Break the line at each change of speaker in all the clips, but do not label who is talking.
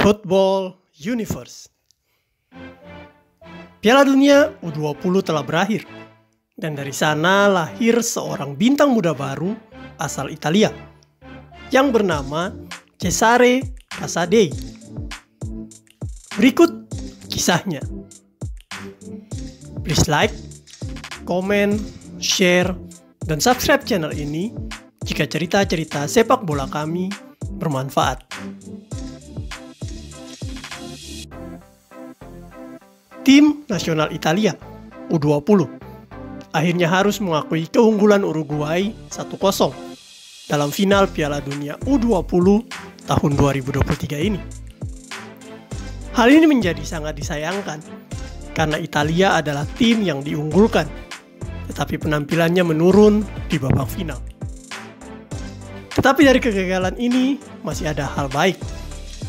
Football Universe. Piala Dunia U20 telah berakhir, dan dari sana lahir seorang bintang muda baru asal Italia yang bernama Cesare Casadei. Berikut kisahnya. Please like, comment, share, dan subscribe channel ini jika cerita-cerita sepak bola kami bermanfaat. Tim nasional Italia U20 akhirnya harus mengakui keunggulan Uruguay 1-0 dalam final Piala Dunia U20 tahun 2023 ini. Hal ini menjadi sangat disayangkan karena Italia adalah tim yang diunggulkan, tetapi penampilannya menurun di babak final. Tetapi dari kegagalan ini masih ada hal baik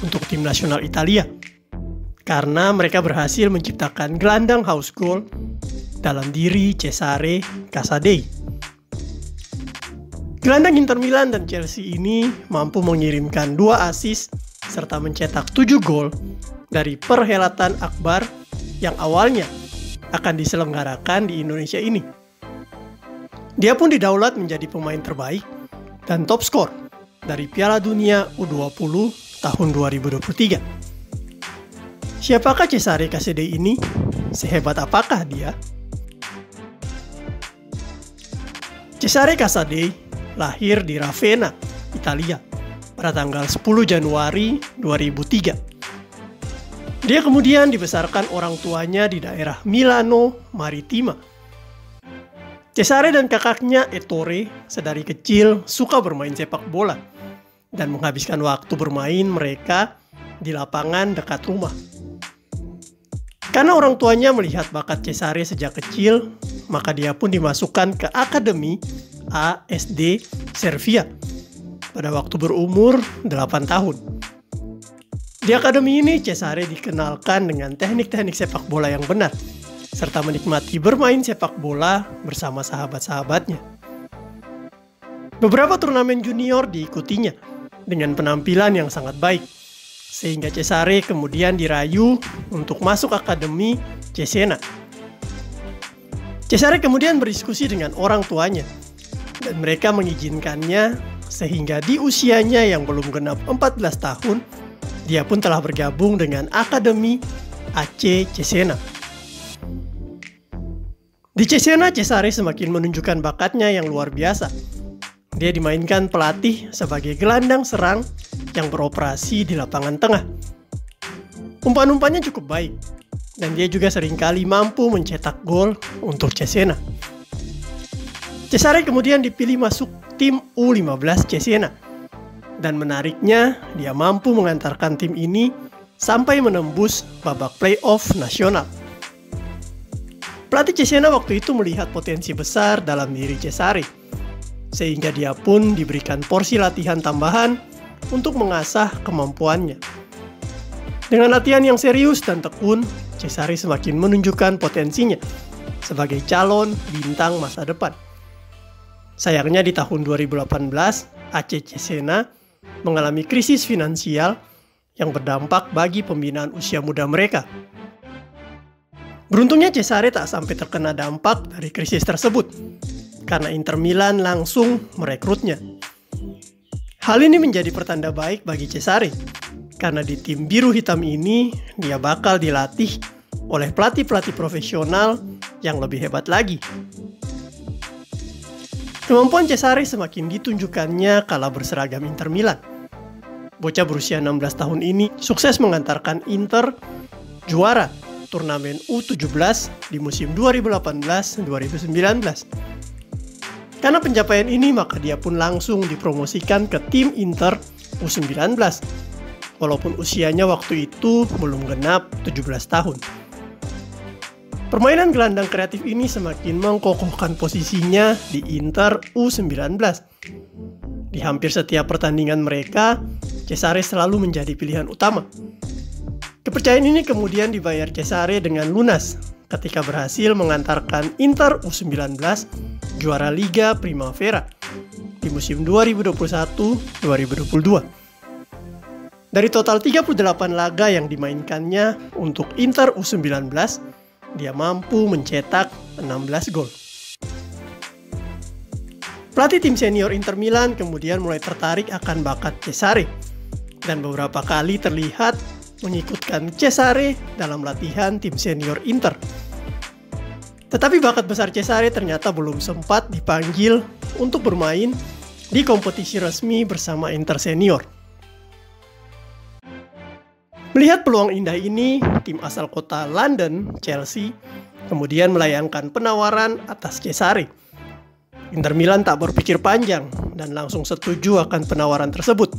untuk tim nasional Italia, karena mereka berhasil menciptakan gelandang house goal dalam diri Cesare Casadei. Gelandang Inter Milan dan Chelsea ini mampu mengirimkan 2 assist serta mencetak 7 gol dari perhelatan akbar yang awalnya akan diselenggarakan di Indonesia ini. Dia pun didaulat menjadi pemain terbaik dan top skor dari Piala Dunia U20 tahun 2023. Siapakah Cesare Casadei ini? Sehebat apakah dia? Cesare Casadei lahir di Ravenna, Italia pada tanggal 10 Januari 2003. Dia kemudian dibesarkan orang tuanya di daerah Milano Maritima. Cesare dan kakaknya Ettore sedari kecil suka bermain sepak bola dan menghabiskan waktu bermain mereka di lapangan dekat rumah. Karena orang tuanya melihat bakat Cesare sejak kecil, maka dia pun dimasukkan ke Akademi ASD Servia pada waktu berumur 8 tahun. Di akademi ini, Cesare dikenalkan dengan teknik-teknik sepak bola yang benar, serta menikmati bermain sepak bola bersama sahabat-sahabatnya. Beberapa turnamen junior diikutinya dengan penampilan yang sangat baik, sehingga Cesare kemudian dirayu untuk masuk Akademi Cesena. Cesare kemudian berdiskusi dengan orang tuanya, dan mereka mengizinkannya sehingga di usianya yang belum genap 14 tahun, dia pun telah bergabung dengan Akademi AC Cesena. Di Cesena, Cesare semakin menunjukkan bakatnya yang luar biasa. Dia dimainkan pelatih sebagai gelandang serang yang beroperasi di lapangan tengah. Umpan-umpannya cukup baik, dan dia juga seringkali mampu mencetak gol untuk Cesena. Cesare kemudian dipilih masuk tim U15 Cesena, dan menariknya dia mampu mengantarkan tim ini sampai menembus babak playoff nasional. Pelatih Cesena waktu itu melihat potensi besar dalam diri Cesare, sehingga dia pun diberikan porsi latihan tambahan untuk mengasah kemampuannya. Dengan latihan yang serius dan tekun, Cesare semakin menunjukkan potensinya sebagai calon bintang masa depan. Sayangnya di tahun 2018, AC Cesena mengalami krisis finansial yang berdampak bagi pembinaan usia muda mereka. Beruntungnya Cesare tak sampai terkena dampak dari krisis tersebut, karena Inter Milan langsung merekrutnya. Hal ini menjadi pertanda baik bagi Cesare, karena di tim biru hitam ini dia bakal dilatih oleh pelatih-pelatih profesional yang lebih hebat lagi. Kemampuan Cesare semakin ditunjukkannya kala berseragam Inter Milan. Bocah berusia 16 tahun ini sukses mengantarkan Inter juara turnamen U17 di musim 2018-2019. Karena pencapaian ini, maka dia pun langsung dipromosikan ke tim Inter U19, walaupun usianya waktu itu belum genap 17 tahun. Permainan gelandang kreatif ini semakin mengkokohkan posisinya di Inter U19. Di hampir setiap pertandingan mereka, Cesare selalu menjadi pilihan utama. Kepercayaan ini kemudian dibayar Cesare dengan lunas ketika berhasil mengantarkan Inter U19 juara Liga Primavera di musim 2021-2022. Dari total 38 laga yang dimainkannya untuk Inter U19, dia mampu mencetak 16 gol. Pelatih tim senior Inter Milan kemudian mulai tertarik akan bakat Cesare dan beberapa kali terlihat mengikutkan Cesare dalam latihan tim senior Inter. Tetapi bakat besar Cesare ternyata belum sempat dipanggil untuk bermain di kompetisi resmi bersama Inter senior. Melihat peluang indah ini, tim asal kota London, Chelsea, kemudian melayangkan penawaran atas Cesare. Inter Milan tak berpikir panjang dan langsung setuju akan penawaran tersebut.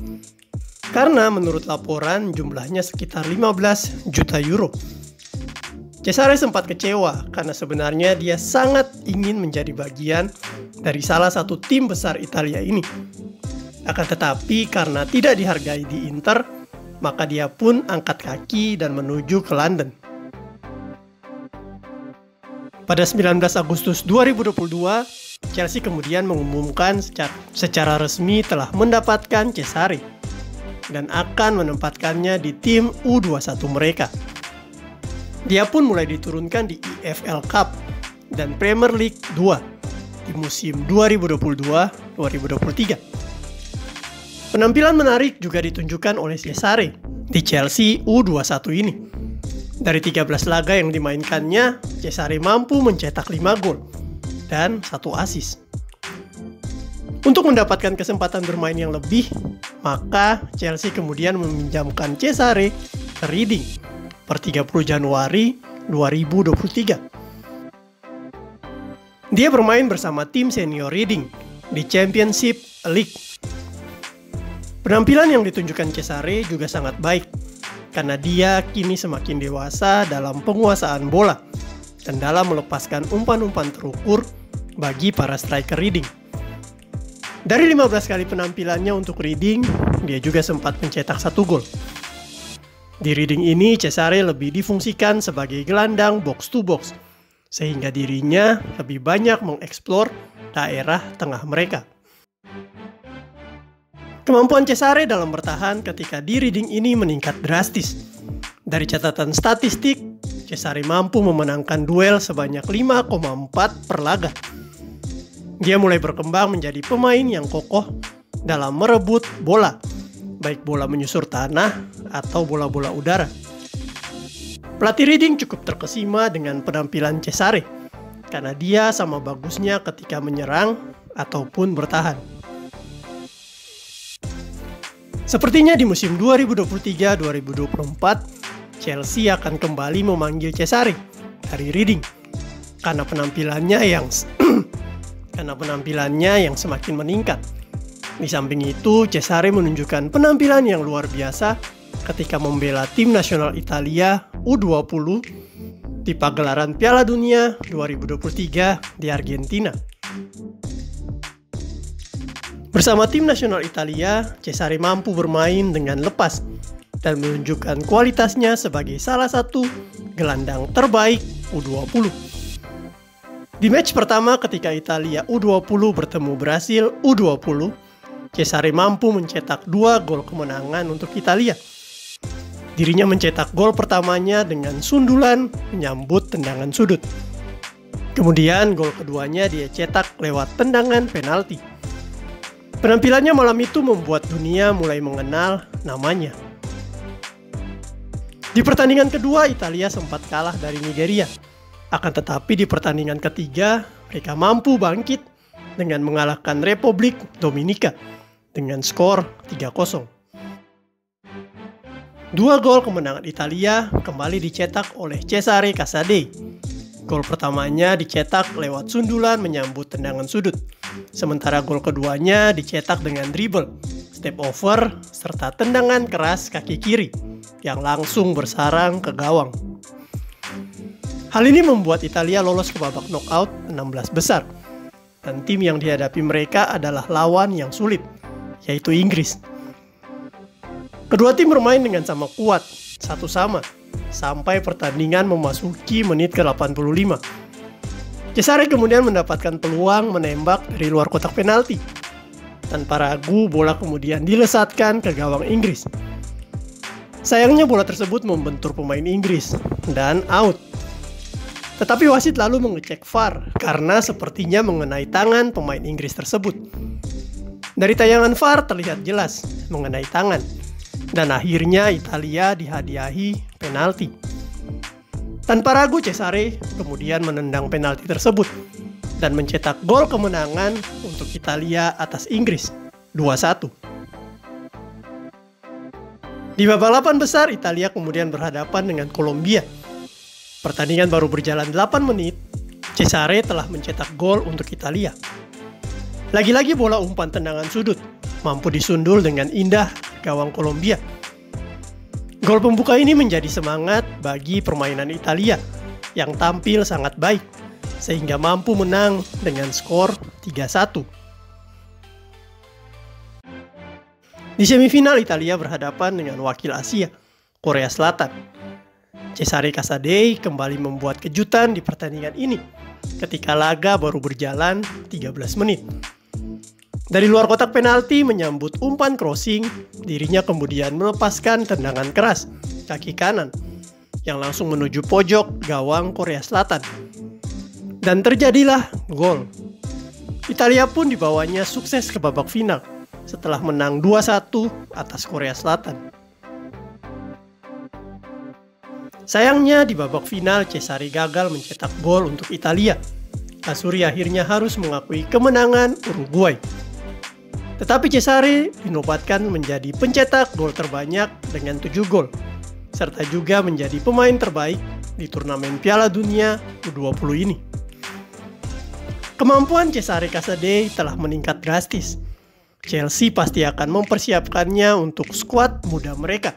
Karena menurut laporan jumlahnya sekitar 15 juta euro. Cesare sempat kecewa karena sebenarnya dia sangat ingin menjadi bagian dari salah satu tim besar Italia ini. Akan tetapi karena tidak dihargai di Inter, maka dia pun angkat kaki dan menuju ke London. Pada 19 Agustus 2022, Chelsea kemudian mengumumkan secara resmi telah mendapatkan Cesare dan akan menempatkannya di tim U21 mereka. Dia pun mulai diturunkan di EFL Cup dan Premier League 2 di musim 2022-2023. Penampilan menarik juga ditunjukkan oleh Cesare di Chelsea U21 ini. Dari 13 laga yang dimainkannya, Cesare mampu mencetak 5 gol dan 1 assist. Untuk mendapatkan kesempatan bermain yang lebih, maka Chelsea kemudian meminjamkan Cesare ke Reading per 30 Januari 2023. Dia bermain bersama tim senior Reading di Championship League. Penampilan yang ditunjukkan Cesare juga sangat baik, karena dia kini semakin dewasa dalam penguasaan bola dan dalam melepaskan umpan-umpan terukur bagi para striker Reading. Dari 15 kali penampilannya untuk Reading, dia juga sempat mencetak 1 gol. Di Reading ini, Cesare lebih difungsikan sebagai gelandang box to box, sehingga dirinya lebih banyak mengeksplor daerah tengah mereka. Kemampuan Cesare dalam bertahan ketika di Reading ini meningkat drastis. Dari catatan statistik, Cesare mampu memenangkan duel sebanyak 5,4 per laga. Dia mulai berkembang menjadi pemain yang kokoh dalam merebut bola, baik bola menyusur tanah atau bola-bola udara. Pelatih Reading cukup terkesima dengan penampilan Cesare, karena dia sama bagusnya ketika menyerang ataupun bertahan. Sepertinya di musim 2023-2024, Chelsea akan kembali memanggil Cesare dari Reading karena penampilannya yang semakin meningkat. Di samping itu, Cesare menunjukkan penampilan yang luar biasa ketika membela tim nasional Italia U20 di pagelaran Piala Dunia 2023 di Argentina. Bersama tim nasional Italia, Cesare mampu bermain dengan lepas dan menunjukkan kualitasnya sebagai salah satu gelandang terbaik U20. Di match pertama ketika Italia U20 bertemu Brasil U20, Cesare mampu mencetak 2 gol kemenangan untuk Italia. Dirinya mencetak gol pertamanya dengan sundulan menyambut tendangan sudut. Kemudian gol keduanya dia cetak lewat tendangan penalti. Penampilannya malam itu membuat dunia mulai mengenal namanya. Di pertandingan kedua, Italia sempat kalah dari Nigeria. Akan tetapi di pertandingan ketiga, mereka mampu bangkit dengan mengalahkan Republik Dominika dengan skor 3-0. 2 gol kemenangan Italia kembali dicetak oleh Cesare Casade. Gol pertamanya dicetak lewat sundulan menyambut tendangan sudut. Sementara gol keduanya dicetak dengan dribble, step over, serta tendangan keras kaki kiri yang langsung bersarang ke gawang. Hal ini membuat Italia lolos ke babak knockout 16 besar. Dan tim yang dihadapi mereka adalah lawan yang sulit, yaitu Inggris. Kedua tim bermain dengan sama kuat, 1-1, sampai pertandingan memasuki menit ke-85. Cesare kemudian mendapatkan peluang menembak dari luar kotak penalti. Tanpa ragu, bola kemudian dilesatkan ke gawang Inggris. Sayangnya bola tersebut membentur pemain Inggris dan out. Tetapi wasit lalu mengecek VAR karena sepertinya mengenai tangan pemain Inggris tersebut. Dari tayangan VAR terlihat jelas mengenai tangan. Dan akhirnya Italia dihadiahi penalti. Tanpa ragu Cesare kemudian menendang penalti tersebut dan mencetak gol kemenangan untuk Italia atas Inggris 2-1. Di babak 8 besar Italia kemudian berhadapan dengan Kolombia. Pertandingan baru berjalan 8 menit, Cesare telah mencetak gol untuk Italia. Lagi-lagi bola umpan tendangan sudut, mampu disundul dengan indah gawang Kolombia. Gol pembuka ini menjadi semangat bagi permainan Italia yang tampil sangat baik, sehingga mampu menang dengan skor 3-1. Di semifinal Italia berhadapan dengan wakil Asia, Korea Selatan. Cesare Casadei kembali membuat kejutan di pertandingan ini ketika laga baru berjalan 13 menit. Dari luar kotak penalti menyambut umpan crossing, dirinya kemudian melepaskan tendangan keras kaki kanan yang langsung menuju pojok gawang Korea Selatan. Dan terjadilah gol. Italia pun dibawanya sukses ke babak final setelah menang 2-1 atas Korea Selatan. Sayangnya di babak final Cesare gagal mencetak gol untuk Italia. Azzurri akhirnya harus mengakui kemenangan Uruguay. Tetapi Cesare dinobatkan menjadi pencetak gol terbanyak dengan 7 gol, serta juga menjadi pemain terbaik di turnamen Piala Dunia U20 ini. Kemampuan Cesare Casadei telah meningkat drastis. Chelsea pasti akan mempersiapkannya untuk skuad muda mereka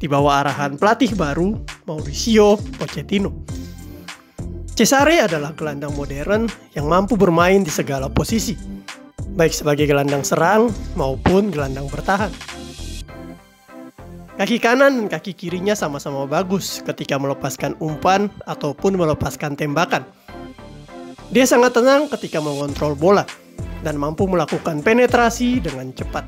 di bawah arahan pelatih baru Mauricio Pochettino. Cesare adalah gelandang modern yang mampu bermain di segala posisi, baik sebagai gelandang serang maupun gelandang bertahan. Kaki kanan dan kaki kirinya sama-sama bagus ketika melepaskan umpan ataupun melepaskan tembakan. Dia sangat tenang ketika mengontrol bola dan mampu melakukan penetrasi dengan cepat.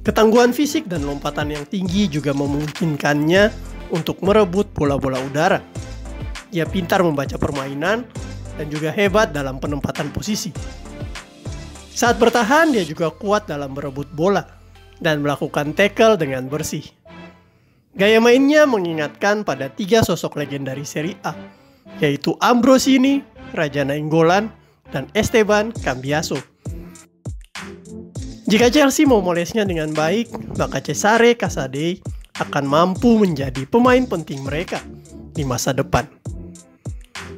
Ketangguhan fisik dan lompatan yang tinggi juga memungkinkannya untuk merebut bola-bola udara. Dia pintar membaca permainan dan juga hebat dalam penempatan posisi. Saat bertahan, dia juga kuat dalam merebut bola dan melakukan tackle dengan bersih. Gaya mainnya mengingatkan pada 3 sosok legendaris Serie A, yaitu Ambrosini, Raja Nainggolan, dan Esteban Cambiaso. Jika Chelsea mau molesnya dengan baik, maka Cesare Casadei akan mampu menjadi pemain penting mereka di masa depan.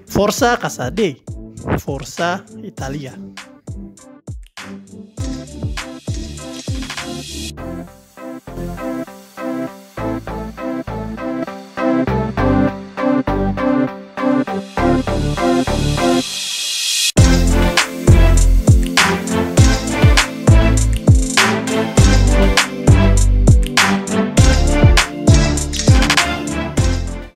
Forza Casadei, Forza Italia.